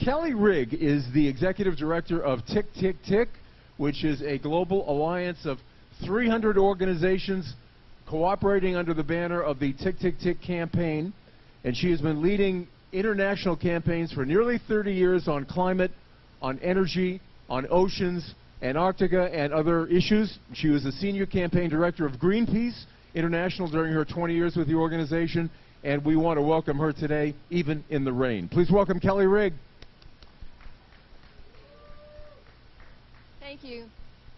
Kelly Rigg is the executive director of TckTckTck, which is a global alliance of 300 organizations cooperating under the banner of the TckTckTck campaign. And she has been leading international campaigns for nearly 30 years on climate, on energy, on oceans, Antarctica, and other issues. She was the senior campaign director of Greenpeace International during her 20 years with the organization, and we want to welcome her today, even in the rain. Please welcome Kelly Rigg. Thank you.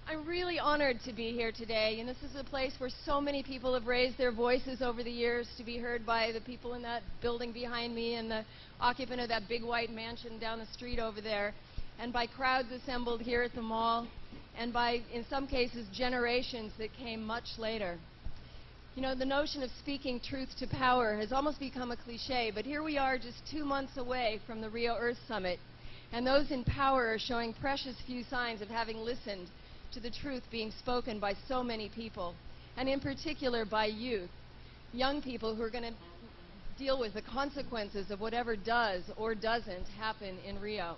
I'm really honored to be here today, and this is a place where so many people have raised their voices over the years to be heard by the people in that building behind me and the occupant of that big white mansion down the street over there, and by crowds assembled here at the mall, and by, in some cases, generations that came much later. You know, the notion of speaking truth to power has almost become a cliche, but here we are just 2 months away from the Rio Earth Summit, and those in power are showing precious few signs of having listened to the truth being spoken by so many people, and in particular by youth, young people who are going to deal with the consequences of whatever does or doesn't happen in Rio.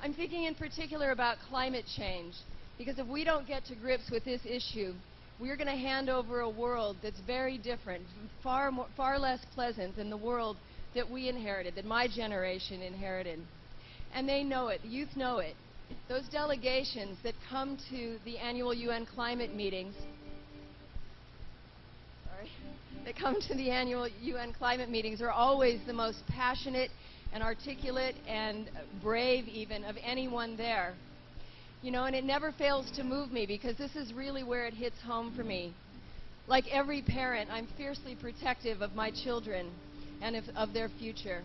I'm thinking in particular about climate change, because if we don't get to grips with this issue, we're going to hand over a world that's very different, far less pleasant than the world that we inherited, that my generation inherited. And they know it, the youth know it. Those delegations that come to the annual UN climate meetings, are always the most passionate and articulate and brave even of anyone there. You know, and it never fails to move me, because this is really where it hits home for me. Like every parent, I'm fiercely protective of my children and of their future.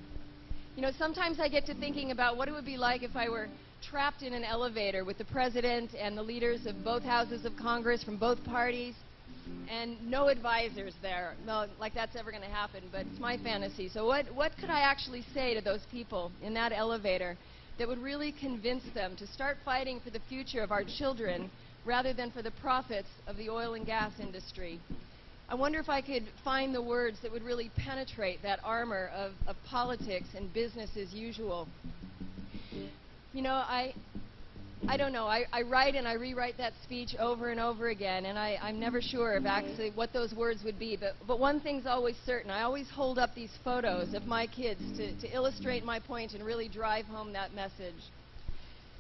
You know, sometimes I get to thinking about what it would be like if I were trapped in an elevator with the president and the leaders of both houses of Congress from both parties, and no advisors there. No, like that's ever going to happen, but it's my fantasy. So what could I actually say to those people in that elevator that would really convince them to start fighting for the future of our children rather than for the profits of the oil and gas industry? I wonder if I could find the words that would really penetrate that armor of politics and business as usual. You know, I don't know. I write and I rewrite that speech over and over again, and I'm never sure of actually what those words would be. But one thing's always certain. I always hold up these photos of my kids to illustrate my point and really drive home that message.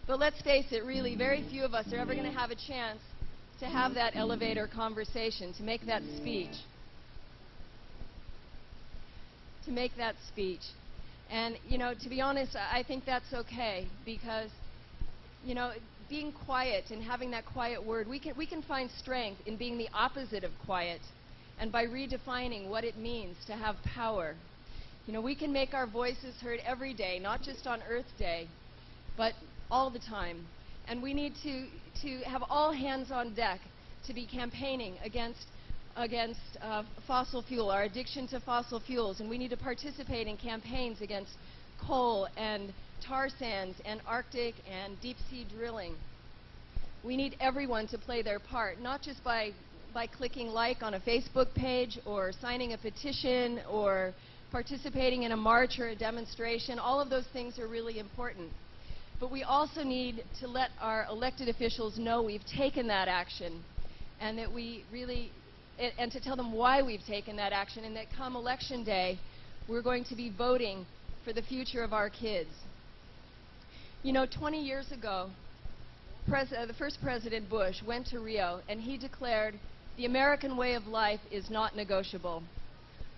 But let's face it, really, very few of us are ever going to have a chance to have that elevator conversation, to make that speech. And, you know, to be honest, I think that's okay, because, you know, being quiet and having that quiet word, we can find strength in being the opposite of quiet, and by redefining what it means to have power. You know, we can make our voices heard every day, not just on Earth Day, but all the time. And we need to have all hands on deck to be campaigning against fossil fuel, our addiction to fossil fuels, and we need to participate in campaigns against coal and tar sands and Arctic and deep sea drilling. We need everyone to play their part, not just by clicking like on a Facebook page or signing a petition or participating in a march or a demonstration. All of those things are really important. But we also need to let our elected officials know we've taken that action, and that we really, and to tell them why we've taken that action, and that come election day, we're going to be voting for the future of our kids. You know, 20 years ago, the first President Bush went to Rio, and he declared, the American way of life is not negotiable.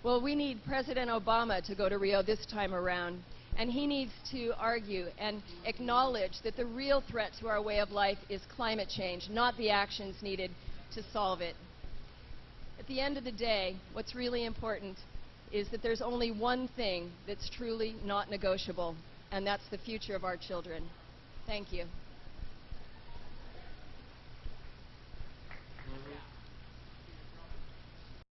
Well, we need President Obama to go to Rio this time around, and he needs to argue and acknowledge that the real threat to our way of life is climate change, not the actions needed to solve it. At the end of the day, what's really important is that there's only one thing that's truly not negotiable, and that's the future of our children. Thank you.